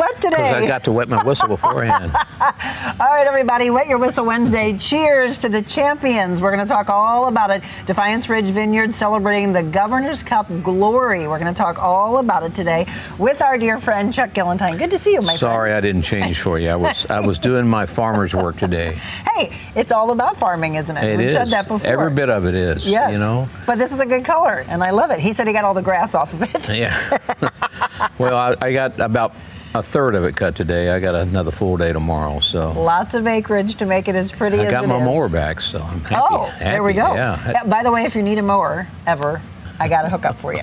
wet today. Because I got to wet my whistle beforehand. All right, everybody, Wet Your Whistle Wednesday. Cheers to the champions. We're going to talk all about it. Defiance Ridge Vineyards celebrating the Governor's Cup glory. We're going to talk all about it today with our dear friend Chuck Gillentine. Good to see you, my friend. Sorry I didn't change for you. I was doing my farmer's work today. Hey, it's all about farming, isn't it? We've said that before. Every bit of it is. Yes. You know. But this is a good color, and I love it. He said he got all the grass off of it. Yeah. Well, I got about a third of it cut today. I got another full day tomorrow, so. Lots of acreage to make it as pretty as it is. I got my mower back, so I'm happy. Oh, there we go. Yeah. By the way, if you need a mower, ever, I got a hookup for you.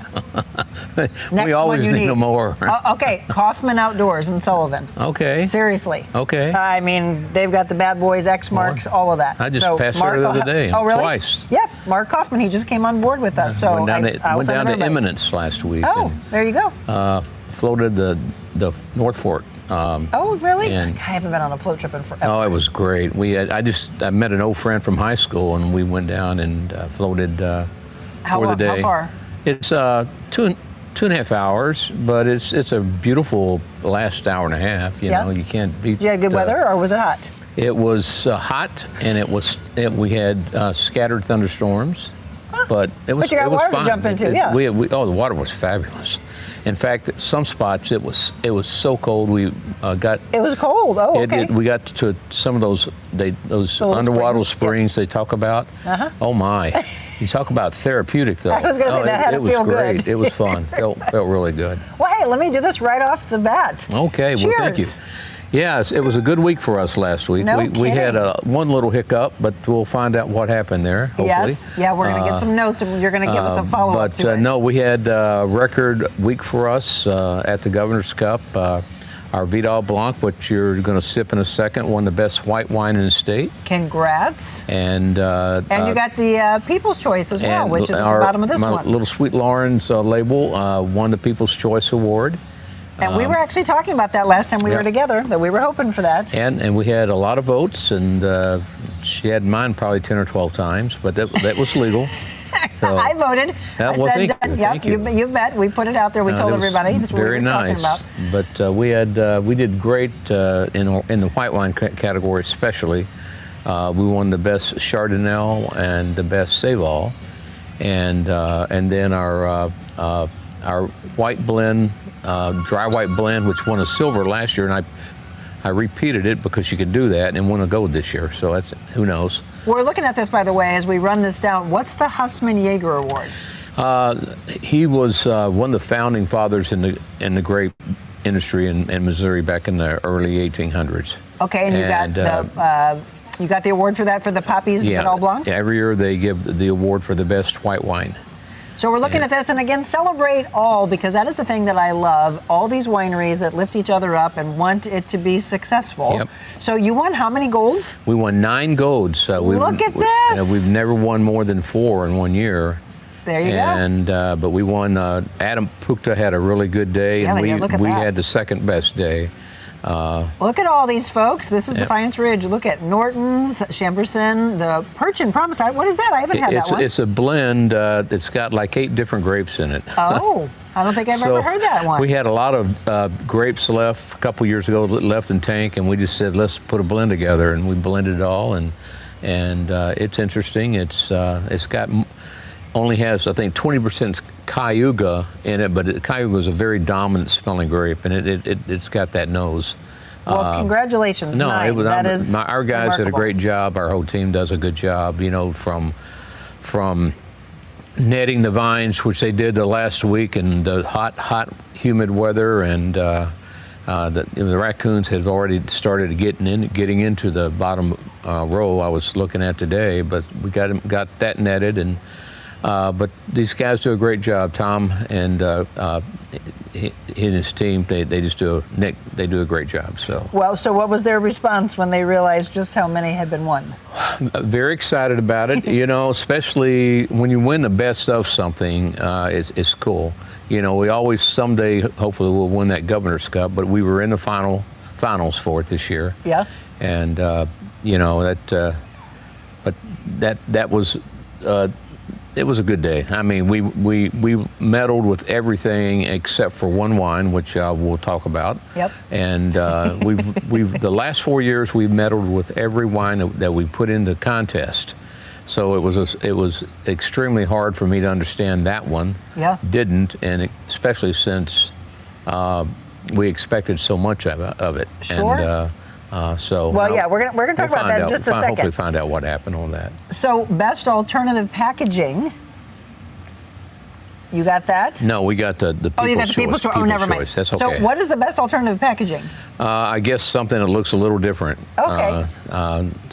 We always need a mower. Okay, Kaufman Outdoors in Sullivan. Okay. Seriously. Okay. I mean, they've got the bad boys, X marks, all of that. I just passed there the other day. Oh, really? Twice. Yep, Mark Kaufman, he just came on board with us. So went down to Eminence last week. Oh, there you go. Floated the North Fork. Oh, really? I haven't been on a float trip in forever. Oh, it was great. I met an old friend from high school, and we went down and floated for the day. How far? It's 2.5 hours, but it's a beautiful last hour and a half. You know, you can't beat. You had good weather, or was it hot? It was hot, and we had scattered thunderstorms, but it was. But you got water fine. to jump into, yeah. The water was fabulous. In fact, some spots it was so cold we got. It was cold. Oh, okay. We got to some of those underwater springs they talk about. Oh my! You talk about therapeutic though. I was going to say that had to feel good. It was great. It was fun. felt really good. Well, hey, let me do this right off the bat. Okay. Cheers. Well, thank you. Yes, it was a good week for us last week. We had one little hiccup, but we'll find out what happened there, hopefully. Yes, yeah, we're going to get some notes, and you're going to give us a follow-up to it. No, we had a record week for us at the Governor's Cup. Our Vidal Blanc, which you're going to sip in a second, won the best white wine in the state. Congrats. And you got the People's Choice as well, which is at the bottom of this one. Little Sweet Lauren's label won the People's Choice Award. And we were actually talking about that last time we were together, that we were hoping for that. And we had a lot of votes, and she had mine probably 10 or 12 times, but that was legal. So, I voted. I said, thank you. You bet. We put it out there. We told everybody. That's what we were talking about. But we did great in the white wine category, especially. We won the best Chardonnay and the best Saval, and then our white blend, dry white blend, which won a silver last year, and I repeated it because you could do that and won a gold this year. So that's, who knows. We're looking at this, by the way, as we run this down. What's the Husmann-Jaeger Award? He was one of the founding fathers in the grape industry in Missouri back in the early 1800s. Okay, and you got the award for that for the Poppies Vidal Blanc? Yeah, every year they give the award for the best white wine. So we're looking at this, and again, celebrate all, because that is the thing that I love. All these wineries that lift each other up and want it to be successful. Yep. So you won how many golds? We won 9 golds. Look at this! We've never won more than 4 in 1 year. There you go. But we won. Adam Pukta had a really good day, and we had the second best day. Look at all these folks. This is Defiance Ridge. Look at Norton's, Chamberson, the Perchin Promise. What is that? I haven't had that one. It's a blend. It's got like 8 different grapes in it. Oh, I don't think I've ever heard that one. We had a lot of grapes left a couple years ago, left in tank, and we just said, let's put a blend together, and we blended it all, and it's interesting. It's only has, I think, 20% Cayuga in it, but Cayuga is a very dominant smelling grape, and it's got that nose. Well, congratulations. No, our guys remarkable. Did a great job. Our whole team does a good job, you know, from netting the vines, which they did the last week in the hot, humid weather, and the raccoons have already started getting into the bottom row I was looking at today, but we got that netted, and but these guys do a great job. Tom and his team, they just do a great job. So what was their response when they realized just how many had been won? Very excited about it. You know, especially when you win the best of something, it's cool. You know, we always someday hopefully we'll win that Governor's Cup, but we were in the finals for it this year. Yeah. And you know that was. it was a good day. I mean, we medaled with everything except for one wine, which we'll talk about. Yep. And we've the last 4 years we've medaled with every wine that we put in the contest. So it was extremely hard for me to understand that one. Yeah. Didn't, and especially since we expected so much of it. Sure. And, so well, yeah, we're gonna talk about that in just a second. Hopefully, find out what happened on that. So, best alternative packaging. You got that? No, we got the people's choice. Oh, you got the people's choice. Oh, never mind. That's okay. So, what is the best alternative packaging? I guess something that looks a little different. Okay.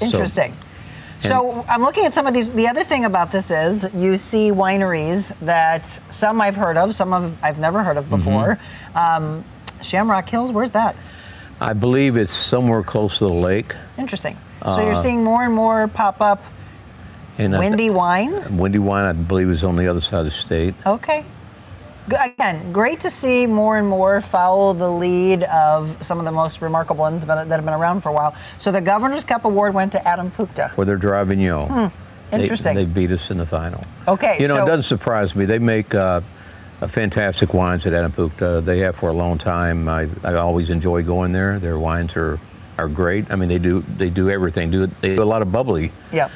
Interesting. So I'm looking at some of these. The other thing about this is you see wineries that some I've heard of, some I've never heard of before. Shamrock Hills, where's that? I believe it's somewhere close to the lake. Interesting. So you're seeing more and more pop up. And Windy Wine? Windy Wine, I believe, is on the other side of the state. Okay. Again, great to see more and more follow the lead of some of the most remarkable ones that have been around for a while. So the Governor's Cup Award went to Adam Pukta. For their Dry Vignoles. Interesting. They beat us in the final. Okay. You know, it doesn't surprise me. They make fantastic wines at Adam Pukta. They have for a long time. I always enjoy going there. Their wines are great. I mean, they do everything. They do a lot of bubbly. Yeah.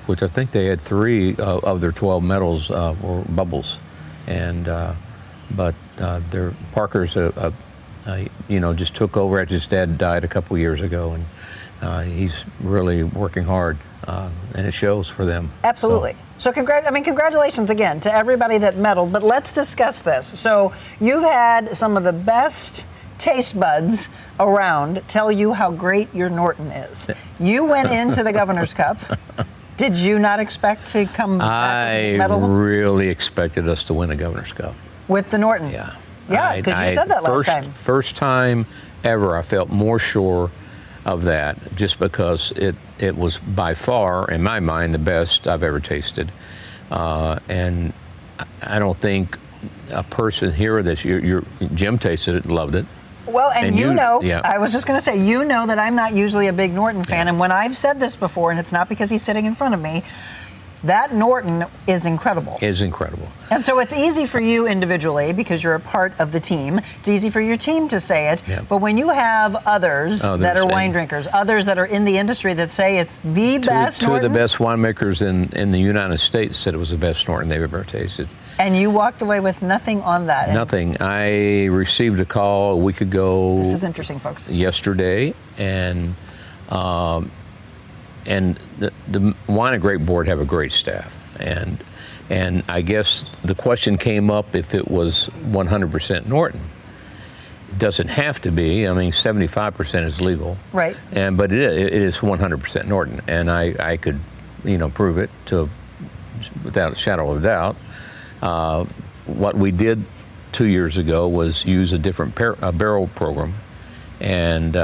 Which I think they had 3 of their 12 medals were bubbles. And but their Parker's just took over after his dad died a couple years ago, and he's really working hard, and it shows for them. Absolutely. So congratulations again to everybody that medaled. But let's discuss this. So you've had some of the best taste buds around tell you how great your Norton is. You went into the Governor's Cup. Did you not expect to come back and medal? I really expected us to win a Governor's Cup. With the Norton? Yeah. Yeah, because you said that last time. First time ever I felt more sure of that, just because it was by far, in my mind, the best I've ever tasted. And I don't think a person here that Jim tasted it and loved it. Well, and you know, yeah. I was just going to say, you know that I'm not usually a big Norton fan, and when I've said this before, and it's not because he's sitting in front of me, that Norton is incredible. Is incredible. And so it's easy for you individually because you're a part of the team. It's easy for your team to say it. Yeah. But when you have others that are wine drinkers, others that are in the industry that say it's the best Two Norton. of the best winemakers in the United States said it was the best Norton they've ever tasted. And you walked away with nothing on that. Nothing. I received a call a week ago. This is interesting, folks. Yesterday, and the Wine and Grape Board have a great staff, and I guess the question came up if it was 100% Norton. It doesn't have to be. I mean, 75% is legal. Right. But it is 100% Norton, and I could, prove it without a shadow of a doubt. What we did 2 years ago was use a different barrel program, and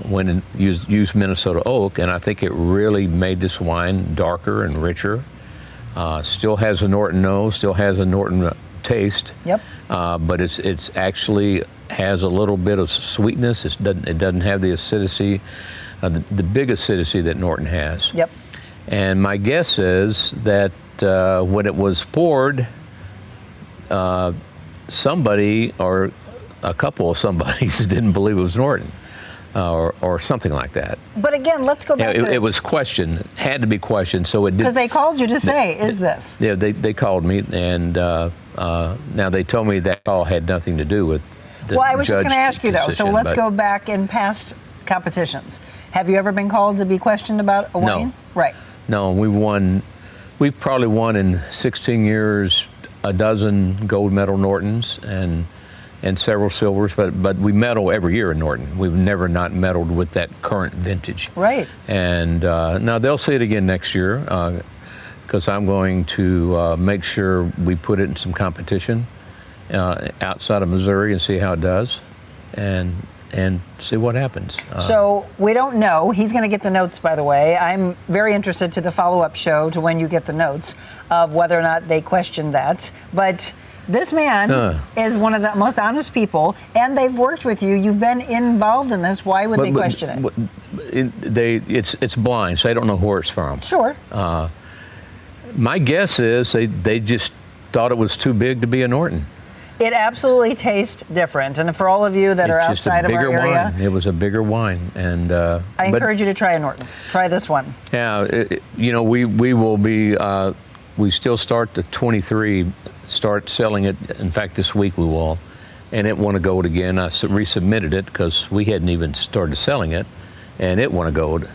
went and used Minnesota oak, and I think it really made this wine darker and richer. Still has a Norton nose, still has a Norton taste. Yep. But it's actually has a little bit of sweetness. It doesn't have the acidity, the big acidity that Norton has. Yep. And my guess is that when it was poured, somebody or a couple of somebodies didn't believe it was Norton, or something like that. But again, let's go back to this. It was questioned, had to be questioned, so it did. Because they called you to say, is this? Yeah, they called me, and now they told me that all had nothing to do with the Well, I was just going to ask you, though, decision, so let's go back in past competitions. Have you ever been called to be questioned about a wine? No. Right. No, we've probably won in 16 years a dozen gold medal Nortons and several silvers, but we medal every year in Norton. We've never not medaled with that current vintage. Right. And now they'll see it again next year, because I'm going to make sure we put it in some competition outside of Missouri and see how it does, and see what happens. So we don't know. He's going to get the notes, by the way. I'm very interested to the follow-up show to when you get the notes of whether or not they questioned that. But this man is one of the most honest people, and they've worked with you. You've been involved in this. Why would they question it? It's blind, so I don't know where it's from. Sure. My guess is they just thought it was too big to be a Norton. It absolutely tastes different, and for all of you that are outside of our area, wine. It was a bigger wine, and I encourage you to try a Norton. Try this one. Yeah, you know, we will be. We still start the 23. Start selling it. In fact, this week we will, and it won a gold again. I resubmitted it because we hadn't even started selling it, and it won a gold.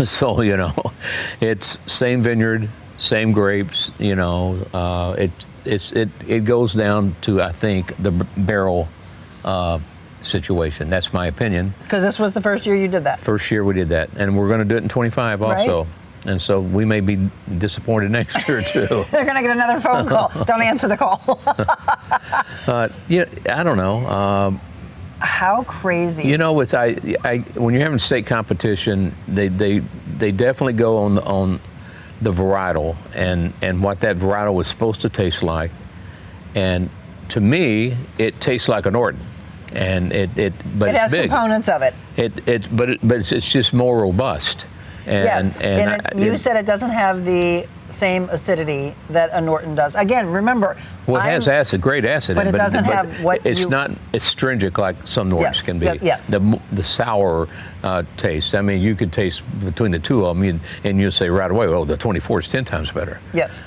So you know, it's same vineyard, same grapes. You know, it goes down to, I think, the barrel situation. That's my opinion. Because this was the first year you did that. First year we did that, and we're going to do it in 25 also. Right. And so we may be disappointed next year too. They're going to get another phone call. Don't answer the call. Yeah, I don't know. How crazy. You know, with when you're having state competition, they definitely go on the varietal and what that varietal was supposed to taste like, and to me it tastes like a Norton, and but it has big. Components of it. But it's just more robust. And, yes, you said it doesn't have the same acidity that a Norton does. Again, remember. Well, it has acid, great acid, but it doesn't have what it's not astringent like some Nortons can be. Yes. The sour taste. I mean, you could taste between the two of them, and you'll say right away, "Oh, the 24 is 10 times better." Yes.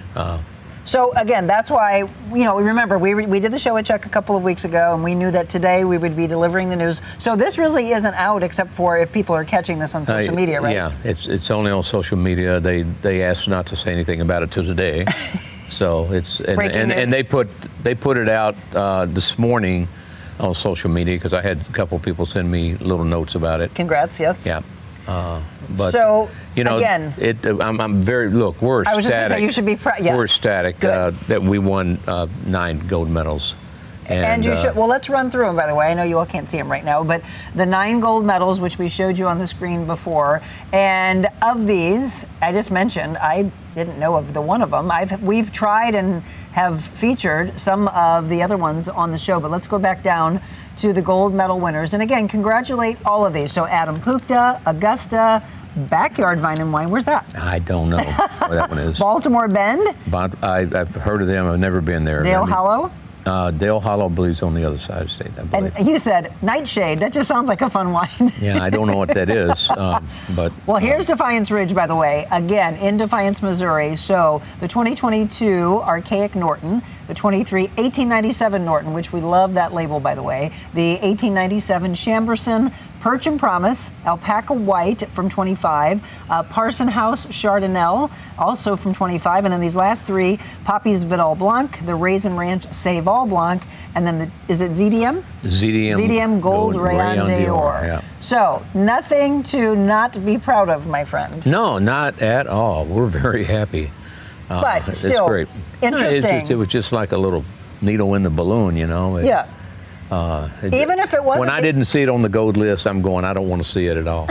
So again, that's why, you know, remember we did the show at Chuck a couple of weeks ago, and we knew that today we would be delivering the news. So this really isn't out except for if people are catching this on social media, right? Yeah, it's only on social media. They asked not to say anything about it till today. So it's and they put it out this morning on social media because I had a couple of people send me little notes about it. Congrats, yes. Yeah. But so you know, again, I'm very we're ecstatic. I was just going to say you should be proud. Yes. We're ecstatic that we won 9 gold medals. And you should. Well, let's run through them. By the way, I know you all can't see them right now, but the 9 gold medals, which we showed you on the screen before, and of these, I just mentioned, I didn't know of the one of them. We've tried and have featured some of the other ones on the show, but let's go back down to the gold medal winners. And again, congratulate all of these. So Adam Pukta, Augusta, Backyard Vine and Wine. Where's that? I don't know where that one is. Baltimore Bend. But I've heard of them. I've never been there. Dale Hollow. Dale Hollow, I believe, is on the other side of the state, I believe. And you said Nightshade. That just sounds like a fun wine. Yeah, I don't know what that is, but... Well, here's Defiance Ridge, by the way, again, in Defiance, Missouri. So the 2022 Archaic Norton, the 1897 Norton, which we love that label, by the way, the 1897 Chamberson, Perch and Promise, Alpaca White from 25, Parson House Chardonnay, also from 25, and then these last 3, Poppy's Vidal Blanc, the Raisin Ranch Save-All Blanc, and then is it ZDM? ZDM Gold Rayon d'Or. Yeah. So nothing to not be proud of, my friend. No, not at all. We're very happy. But still, it's great. Interesting. It was just like a little needle in the balloon, you know. Yeah. Even if it wasn't. When I didn't see it on the gold list, I'm going, I don't want to see it at all,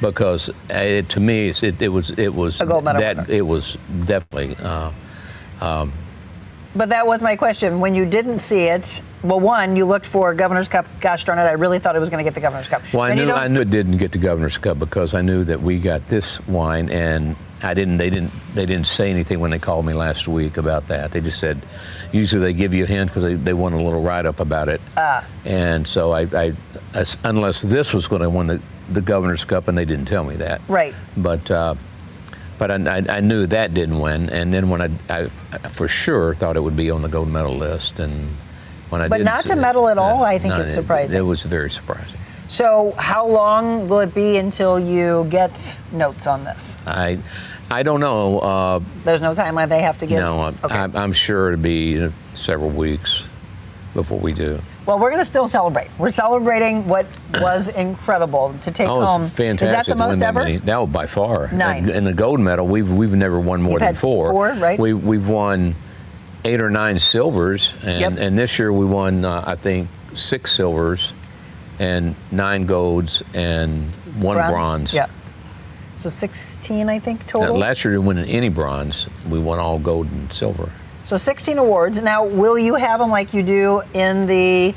because to me it was a gold medal winner. It was definitely. But that was my question. When you didn't see it, well, one, you looked for Governor's Cup. Gosh darn it, I really thought it was going to get the Governor's Cup. Well, I knew it didn't get the Governor's Cup because I knew that we got this wine, and They didn't say anything when they called me last week about that. They just said, usually they give you a hint because they want a little write-up about it. And so I unless this was going to win the Governor's Cup, and they didn't tell me that. Right. But I knew that didn't win, and then when I for sure thought it would be on the gold medal list, and when I didn't. But not to medal at all, I think is surprising. It was very surprising. So how long will it be until you get notes on this? I don't know. There's no timeline they have to give? No, okay. I'm sure it'll be several weeks before we do. Well, we're going to still celebrate. We're celebrating what was incredible to take home. It's fantastic. Is that the most ever? No, by far. 9. In the gold medal, we've never won more than 4. 4, right? We've won 8 or 9 silvers, and this year we won I think 6 silvers, and 9 golds, and 1 bronze. Yeah. So 16, I think, total? Last year we didn't win any bronze. We won all gold and silver. So 16 awards. Now, will you have them like you do in the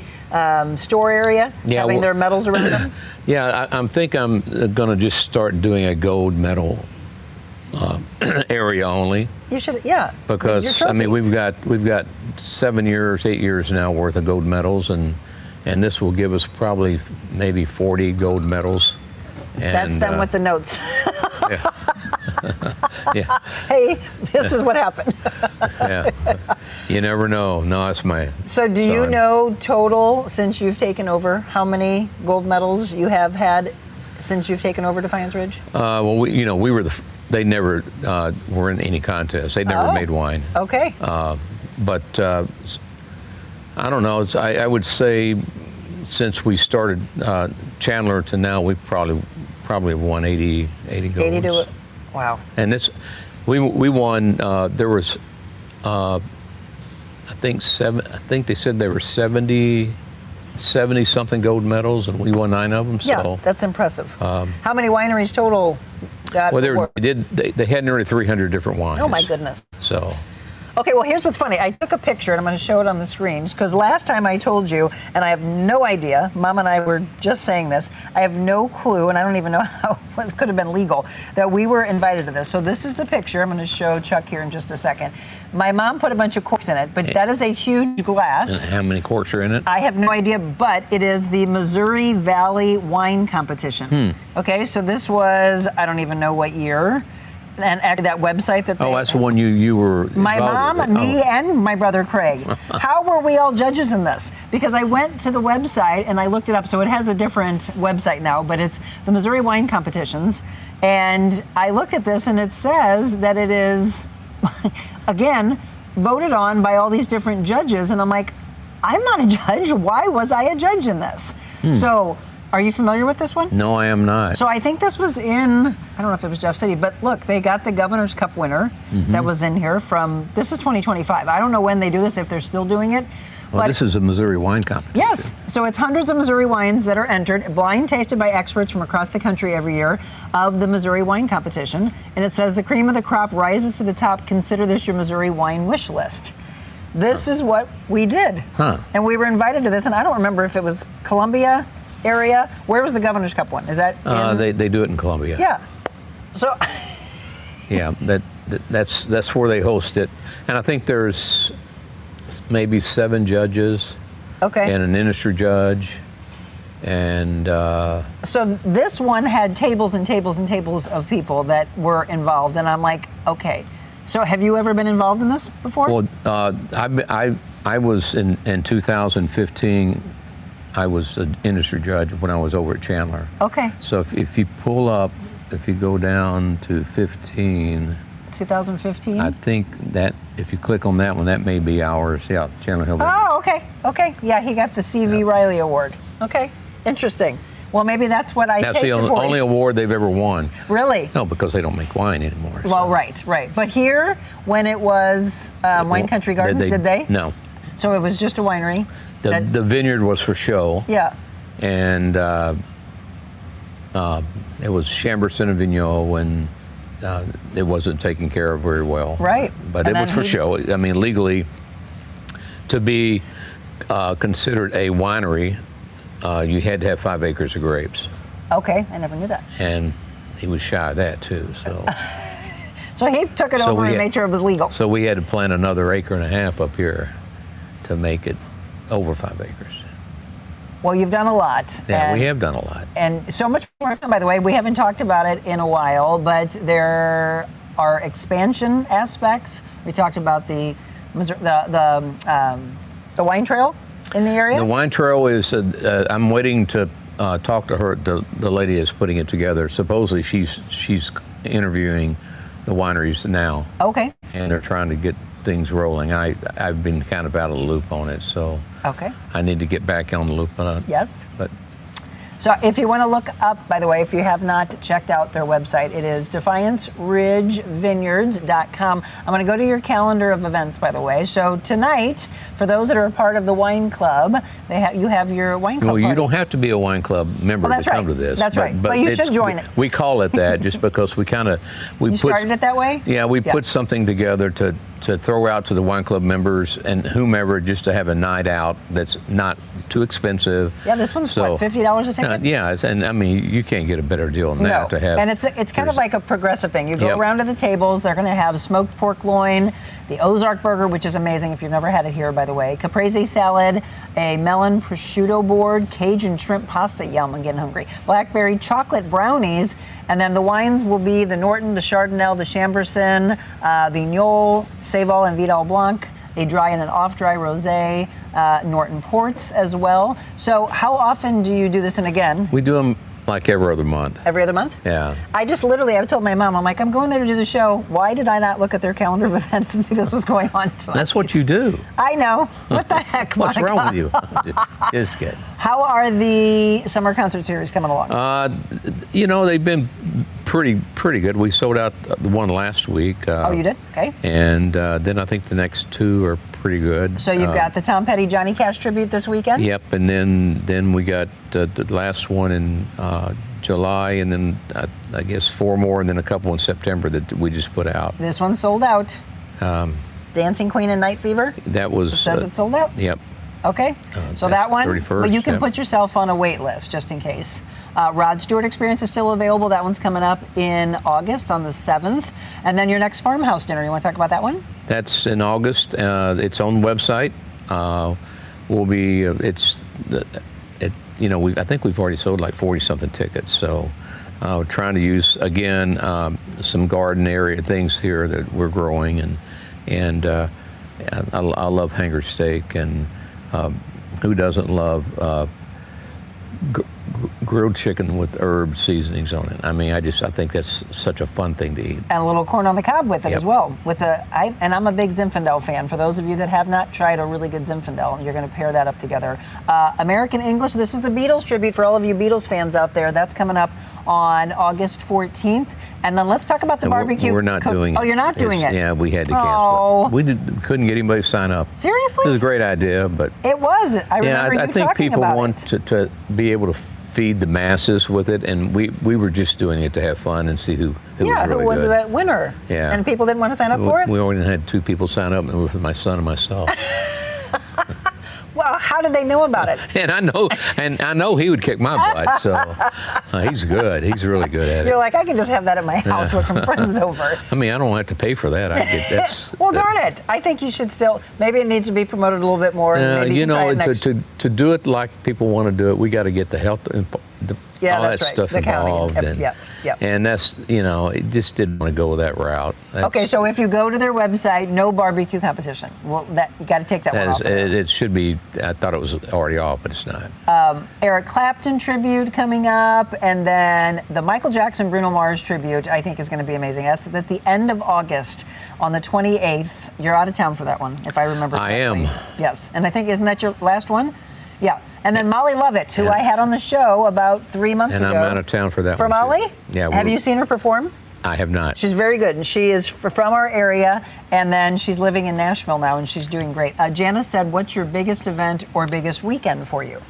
store area, having their medals around them? Yeah, I think I'm going to just start doing a gold medal area only. You should, yeah. Because I mean, we've got 7 years, 8 years now worth of gold medals, and this will give us probably maybe 40 gold medals. And, that's them with the notes. Yeah. Yeah. Hey, this is what happened. Yeah. You never know. No, that's my. So do you know total, since you've taken over, how many gold medals you have had since you've taken over Defiance Ridge? Well, we were they never were in any contest. They never made wine. Okay. But I don't know. I would say since we started Chandler to now, we've probably won 80 golds. 80 to, wow. And this, we won. There was, I think they said there were 70 something gold medals, and we won 9 of them. Yeah, so that's impressive. How many wineries total got well, they had nearly 300 different wines. Oh my goodness. So. Okay, well, here's what's funny. I took a picture, and I'm going to show it on the screens, because last time I told you, and I have no idea, Mom and I were just saying this, I have no clue, and I don't even know how it could have been legal, that we were invited to this. So this is the picture. I'm going to show Chuck here in just a second. My mom put a bunch of corks in it, but that is a huge glass. And how many corks are in it? I have no idea, but it is the Missouri Valley Wine Competition. Okay, so this was, I don't even know what year. And actually that website that they... Oh, that's the one you were... My mom, me, and my brother Craig. How were we all judges in this? Because I went to the website and I looked it up. So it has a different website now, but it's the Missouri Wine Competitions. And I looked at this and it says that it is, again, voted on by all these different judges. And I'm like, I'm not a judge. Why was I a judge in this? So... Are you familiar with this one? No, I am not. So I think this was in, I don't know if it was Jeff City, but look, they got the Governor's Cup winner that was in here from, this is 2025. I don't know when they do this, if they're still doing it. Well, this is a Missouri wine competition. Yes, so it's hundreds of Missouri wines that are entered, blind tasted by experts from across the country every year of the Missouri Wine Competition. And it says the cream of the crop rises to the top. Consider this your Missouri wine wish list. This is what we did. And we were invited to this, and I don't remember if it was Columbia area. Where was the Governor's Cup one? Is that they do it in Columbia. Yeah. So yeah, that's where they host it. And I think there's maybe 7 judges. Okay. And an industry judge. And so this one had tables and tables and tables of people that were involved, and I'm like, okay. So have you ever been involved in this before? Well, I was in 2015. I was an industry judge when I was over at Chandler. Okay. So if you pull up, if you go down to 15. 2015? I think that if you click on that one, that may be ours. Yeah, Chandler Hill. Oh, okay. Okay. Yeah, he got the C.V. Riley Award. Okay. Interesting. Well, maybe that's what I tasted for. That's the only award they've ever won. Really? No, because they don't make wine anymore. Well, right. But here, when it was Wine Country Gardens, did they? No. So it was just a winery? The vineyard was for show. Yeah. And it was Chambourcin and Vignoles, and it wasn't taken care of very well. Right. But it was for show. I mean, legally, to be considered a winery, you had to have 5 acres of grapes. Okay, I never knew that. And he was shy of that too, so. So he took it over and made sure it was legal. So we had to plant another 1.5 acres up here to make it over 5 acres. Well, you've done a lot. Yeah, we have done a lot. And so much more, by the way. We haven't talked about it in a while, but there are expansion aspects. We talked about the wine trail in the area. The wine trail is, I'm waiting to talk to her, the lady is putting it together. Supposedly she's interviewing the wineries now. Okay. And they're trying to get things rolling. I've been kind of out of the loop on it, so okay. I need to get back on the loop on it. Yes. But so if you want to look up, by the way, if you have not checked out their website, it is defianceridgevineyards.com. I'm going to go to your calendar of events, by the way. So tonight, for those that are a part of the wine club, you have your wine club. Well, you don't have to be a wine club member to come to this. That's right. But you should join it. We call it that just because we started it that way? Yeah, we put something together to to throw out to the wine club members and whomever, just to have a night out that's not too expensive. Yeah, this one's what, $50 a ticket? Yeah, and I mean, you can't get a better deal than that to have. And it's kind of like a progressive thing. You go around to the tables. They're going to have smoked pork loin, the Ozark burger, which is amazing if you've never had it here, by the way, caprese salad, a melon prosciutto board, Cajun shrimp pasta, yum, I'm getting hungry, blackberry chocolate brownies, and then the wines will be the Norton, the Chardonnay, the Chambourcin, Vignoles, Seyval, and Vidal Blanc, a dry and an off-dry rosé, Norton ports as well. So how often do you do this? And again, we do them like every other month. Every other month? Yeah. I told my mom, I'm like, I'm going there to do the show. Why did I not look at their calendar of events and see this was going on tonight? That's what you do. I know. What the heck, What's Monica? wrong with you? Just kidding. How are the summer concert series coming along? You know, they've been pretty good. We sold out the one last week. Oh, you did? Okay. And then I think the next two are pretty good. So you've got the Tom Petty Johnny Cash tribute this weekend? Yep, and then we got the last one in July, and then I guess 4 more, and then a couple in September that we just put out. This one's sold out. Dancing Queen and Night Fever? That was... It says it's sold out? Yep. Okay, so that one, 31st, but you can put yourself on a wait list just in case. Rod Stewart Experience is still available. That one's coming up in August on the 7th. And then your next farmhouse dinner, you want to talk about that one? That's in August. It's on the website. We'll be, I think we've already sold like 40-something tickets. So we're trying to use, again, some garden area things here that we're growing. And I love hanger steak, and who doesn't love grilled chicken with herb seasonings on it? I mean, I think that's such a fun thing to eat. And a little corn on the cob with it as well. And I'm a big Zinfandel fan. For those of you that have not tried a really good Zinfandel, you're going to pair that up together. American English, this is the Beatles tribute for all of you Beatles fans out there. That's coming up on August 14th. And then let's talk about the barbecue. We're not doing it. Oh, you're not doing it? Yeah, we had to cancel it. We couldn't get anybody to sign up. Seriously? It was a great idea, but... It was. I remember you talking about it. I think people want to be able to feed the masses with it, and we were just doing it to have fun and see who was really good. Yeah, who was that winner? Yeah. And people didn't want to sign up for it? We only had 2 people sign up, and it was my son and myself. Well, how did they know about it? And I know he would kick my butt, so he's good. He's really good at it. You're like, I can just have that at my house with some friends over. I mean, I don't have to pay for that. Well, darn it. I think you should still, maybe it needs to be promoted a little bit more. Maybe you know, to do it like people want to do it, we got to get the health, all that stuff involved. And that's, it just didn't want to go that route. Okay, so if you go to their website, no barbecue competition. Well, you got to take that one off. It should be. I thought it was already off, but it's not. Eric Clapton tribute coming up, and then the Michael Jackson Bruno Mars tribute, I think, is going to be amazing. That's at the end of August on the 28th. You're out of town for that one, if I remember correctly. I am. Yes, and I think, isn't that your last one? Yeah. And then Molly Lovett, who I had on the show about 3 months ago. And I'm out of town for that one. For Molly? Yeah. Have you seen her perform? I have not. She's very good, and she is from our area, and then she's living in Nashville now, and she's doing great. Janice said, what's your biggest event or biggest weekend for you?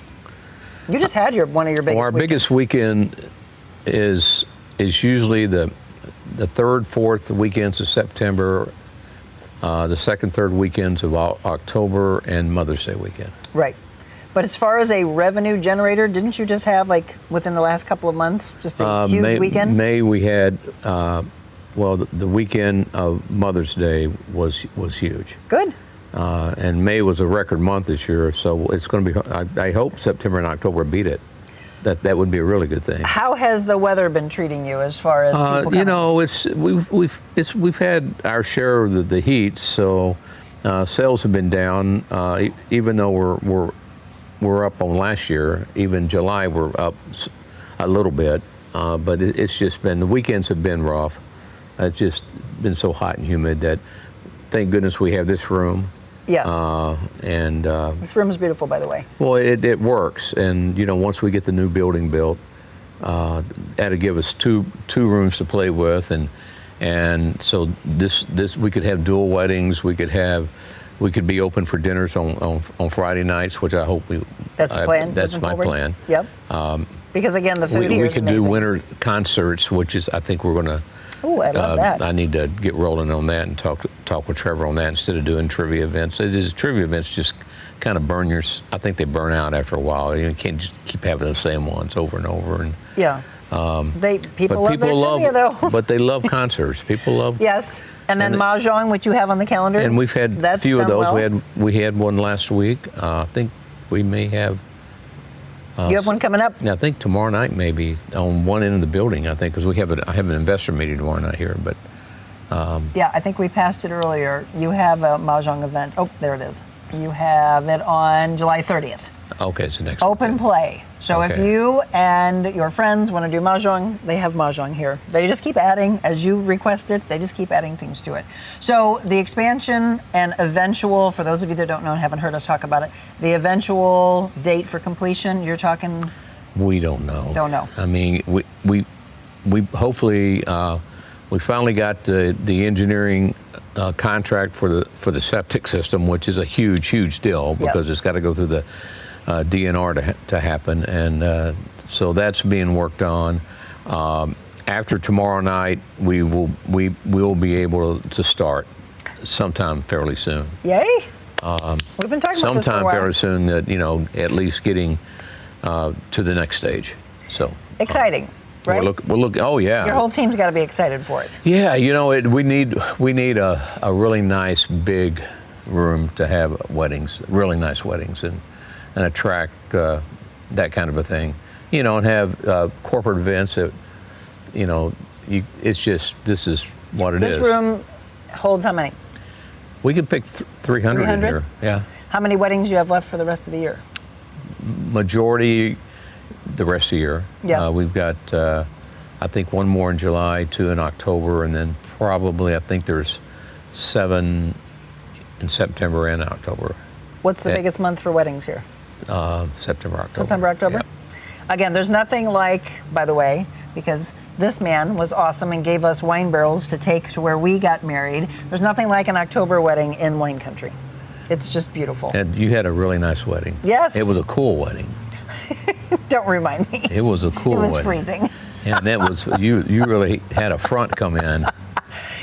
You just had one of your biggest Well, our weekends. biggest weekend is usually the 3rd, 4th weekends of September, the 2nd, 3rd weekends of October, and Mother's Day weekend. Right. But as far as a revenue generator, didn't you just have, like, within the last couple of months, just a huge weekend? May we had, the weekend of Mother's Day was huge. Good. And May was a record month this year, so it's going to be, I hope September and October beat it. That would be a really good thing. How has the weather been treating you as far as people coming? We've had our share of the heat, so sales have been down, even though we're up on last year. Even July we're up a little bit, but it's just been, the weekends have been rough. It's just been so hot and humid that thank goodness we have this room. Yeah. This room is beautiful, by the way. Well, it works, and once we get the new building built, that'll give us two rooms to play with, and so this we could have dual weddings. We could be open for dinners on Friday nights, which I hope we. That's the plan. That's my plan. Yep. Because again, the food here we is could amazing. do winter concerts, which is I think we're going to Ooh, I love that. I need to get rolling on that and talk with Trevor on that instead of doing trivia events. Trivia events just kind of I think they burn out after a while. You can't just keep having the same ones over and over. And yeah. People love their trivia, though. But they love concerts. People love. Yes. And then Mahjong, which you have on the calendar. And we've had a few of those. Well. We had one last week. I think we may have. You have one coming up? I think tomorrow night, maybe on one end of the building. I think because I have an investor meeting tomorrow night here. But yeah, I think we passed it earlier. You have a Mahjong event. Oh, there it is. You have it on July 30th. Okay, so next open play. So if you and your friends want to do Mahjong, they have Mahjong here. They just keep adding, as you request it, they just keep adding things to it. So the expansion and eventual, for those of you that don't know and haven't heard us talk about it, the eventual date for completion, you're talking? We don't know. Don't know. I mean, we hopefully, we finally got the engineering contract for the septic system, which is a huge deal because it's got to go through the DNR to happen, and so that's being worked on. After tomorrow night, we will be able to start sometime fairly soon. Yay! We've been talking about this for a while. Sometime fairly soon, that at least getting to the next stage. So exciting. Right? We'll look. Oh yeah. Your whole team's got to be excited for it. Yeah, we need a really nice big room to have weddings, really nice weddings, and attract that kind of a thing, and have corporate events that, it's just, this is what it is. This room holds how many? We could pick 300 in here. Yeah. How many weddings do you have left for the rest of the year? Majority the rest of the year. Yeah. We've got, I think, one more in July, 2 in October, and then probably, I think there's 7 in September and October. What's the biggest month for weddings here? September, October. September, October? Yeah. Again, there's nothing like, by the way, because this man was awesome and gave us wine barrels to take to where we got married. There's nothing like an October wedding in wine country. It's just beautiful. And you had a really nice wedding. Yes. It was a cool wedding. Don't remind me. It was a cool wedding. It was freezing. Yeah, and that was, you really had a front come in.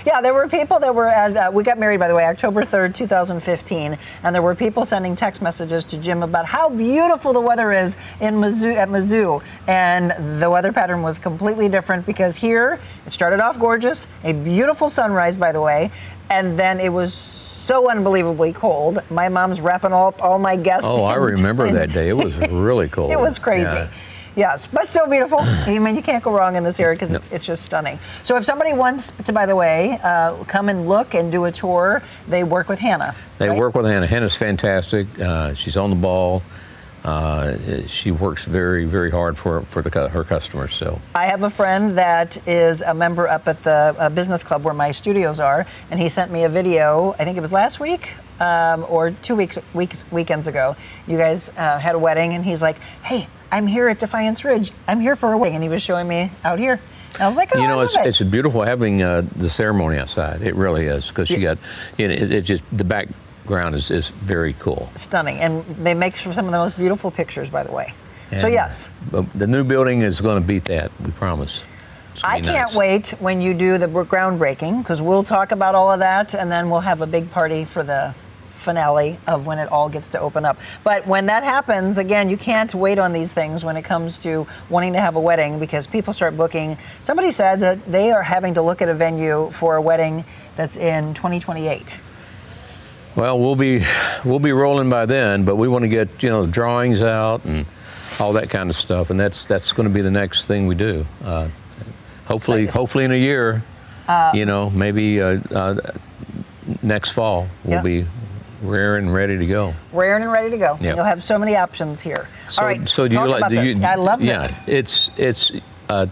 Yeah, there were people that were at, we got married, by the way, October 3rd, 2015, and there were people sending text messages to Jim about how beautiful the weather is at Mizzou, and the weather pattern was completely different because here, it started off gorgeous, a beautiful sunrise, by the way, and then it was so unbelievably cold. My mom's wrapping up all my guests. Oh, I remember that day. It was really cold. It was crazy. Yeah. Yes, but still beautiful. I mean, you can't go wrong in this area because it's just stunning. So if somebody wants to, by the way, come and look and do a tour, they work with Hannah. They work with Hannah. Hannah's fantastic. She's on the ball. She works very, very hard for her customers. So I have a friend that is a member up at the business club where my studios are, and he sent me a video. I think it was last week or 2 weekends ago. You guys had a wedding, and he's like, "Hey, I'm here at Defiance Ridge. I'm here for a wedding," and he was showing me out here. And I was like, "Oh, it's beautiful having the ceremony outside. It really is because she got, it just the background is very cool, stunning, and they make some of the most beautiful pictures, by the way. And so yes, the new building is going to beat that. We promise. I can't wait when you do the groundbreaking because we'll talk about all of that, and then we'll have a big party for the finale of when it all gets to open up. But when that happens, again, you can't wait on these things when it comes to wanting to have a wedding because people start booking. Somebody said that they are having to look at a venue for a wedding that's in 2028. Well, we'll be rolling by then, but we want to get the drawings out and all that kind of stuff, and that's going to be the next thing we do. Hopefully in a year, maybe next fall we'll be raring and ready to go. Raring and ready to go. Yep. You'll have so many options here. So, all right. So do you like? Do you? I love this. Yeah, it's a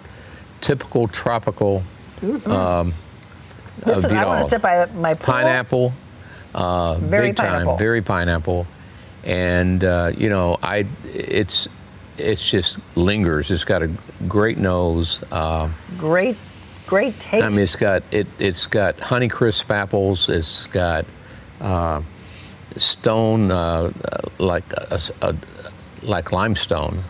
typical tropical. Mm-hmm. This is. I want to sit by my pool. Pineapple. Very big pineapple. Time. Very pineapple, and it's just lingers. It's got a great nose. Great taste. I mean, it's got Honeycrisp apples. It's got stone like limestone,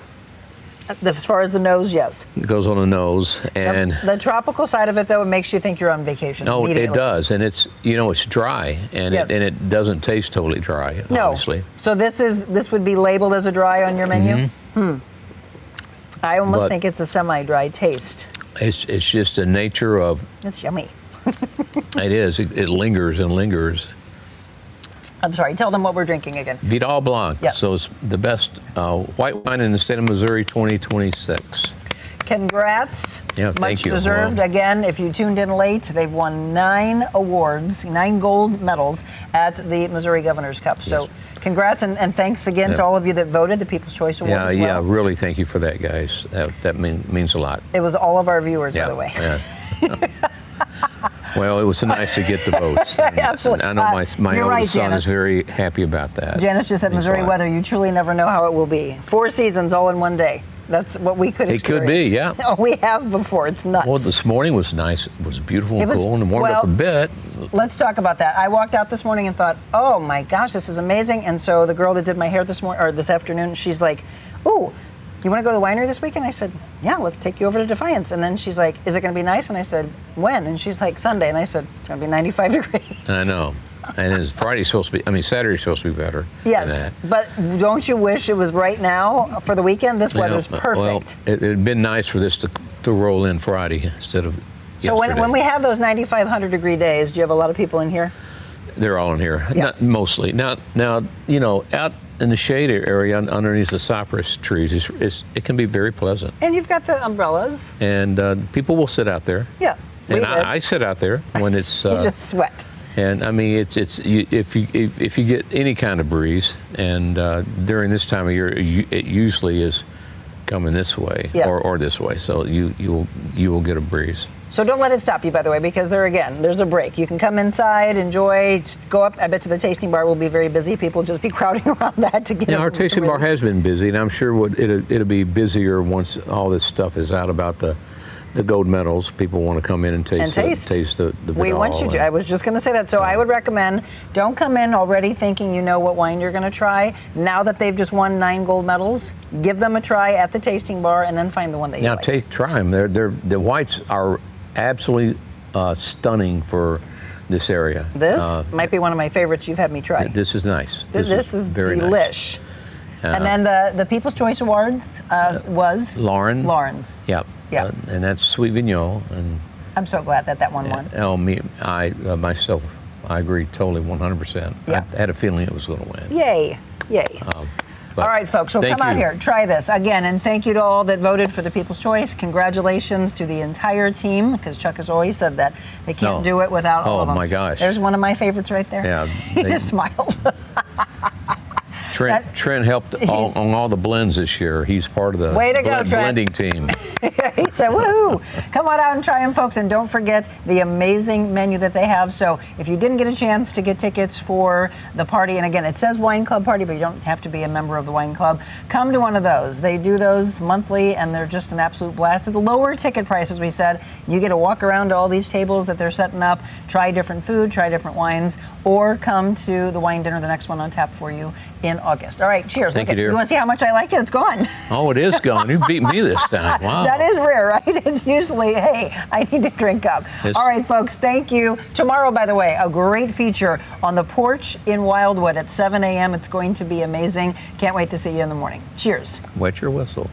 As far as the nose, yes. It goes on the nose, and the tropical side of it, though, it makes you think you're on vacation. no, it does, and it's it's dry, and Yes. it doesn't taste totally dry. No. Obviously. So this would be labeled as a dry on your menu. I almost think it's a semi-dry taste. It's just the nature of. It's yummy. It is. It lingers and lingers. I'm sorry. Tell them what we're drinking again. Vidal Blanc. Yes. So it's the best white wine in the state of Missouri 2026. Congrats. Yeah, Much thank you. deserved. Well, Again, if you tuned in late, they've won 9 awards, 9 gold medals at the Missouri Governor's Cup. So congrats, and thanks again to all of you that voted the People's Choice Award as well. Yeah, really thank you for that, guys. That means a lot. It was all of our viewers, by the way. Yeah. Well, it was nice to get the votes. Absolutely. And I know my you're oldest right, son Janice. is very happy about that. Janice just said Means a Missouri lot. weather, you truly never know how it will be. 4 seasons all in one day. That's what we could It experience. could be, yeah. Oh, we have before. It's nuts. Well, this morning was nice. It was beautiful and It was- cool, and warmed up a bit. Let's talk about that. I walked out this morning and thought, oh my gosh, this is amazing. And so the girl that did my hair this afternoon, she's like, ooh, you want to go to the winery this weekend? I said, yeah, let's take you over to Defiance. And then she's like, is it going to be nice? And I said, when? And she's like, Sunday. And I said, it's going to be 95 degrees. I know. And Saturday's supposed to be better. Yes, than that. but don't you wish it was right now for the weekend? This weather's perfect. Well, it'd been nice for this to roll in Friday instead of So yesterday. when we have those 95, 100-degree days, do you have a lot of people in here? They're all in here. Yeah. Not mostly. Now, out in the shade area underneath the cypress trees, it can be very pleasant. And you've got the umbrellas. And people will sit out there. Yeah. And I sit out there when it's. You just sweat. And I mean, if you get any kind of breeze, and during this time of year, it usually is coming this way or this way, so you will get a breeze. So don't let it stop you, by the way, because there's a break. You can come inside, enjoy, just go up. I bet you the tasting bar will be very busy. People just be crowding around that to get. Yeah, our tasting bar has been busy, and I'm sure it'll be busier once all this stuff is out about the gold medals. People want to come in and taste the Vidal. We want you to. I was just going to say that. So I would recommend, don't come in already thinking you know what wine you're going to try. Now that they've just won 9 gold medals, give them a try at the tasting bar and then find the one that you like. Now try them. The whites are absolutely stunning for this area. This might be one of my favorites you've had me try. This is nice. This is very delish. Nice. And then the People's Choice Awards was Lauren's. Yep. Yeah. And that's Sweet Vignoles. And I'm so glad that one won. Myself, I agree totally 100%. Yeah. I had a feeling it was going to win. Yay. All right, folks, so come out here, try this again, and thank you to all that voted for the People's Choice. Congratulations to the entire team, because Chuck has always said that they can't do it without all of them. Oh my gosh! There's one of my favorites right there. Yeah, he just smiled. Trent helped on all the blends this year. He's part of the blending team. He said, woohoo! Come on out and try them, folks. And don't forget the amazing menu that they have. So if you didn't get a chance to get tickets for the party, and again, it says Wine Club Party, but you don't have to be a member of the Wine Club. Come to one of those. They do those monthly, and they're just an absolute blast. At the lower ticket price, as we said, you get to walk around to all these tables that they're setting up, try different food, try different wines, or come to the wine dinner, the next one on tap for you in August. All right, cheers. Thank you, dear. You want to see how much I like it? It's gone. Oh, it is gone. You beat me this time. Wow. That is rare, right? It's usually, hey, I need to drink up. All right, folks, thank you. Tomorrow, by the way, a great feature on the porch in Wildwood at 7 a.m. It's going to be amazing. Can't wait to see you in the morning. Cheers. Wet your whistle.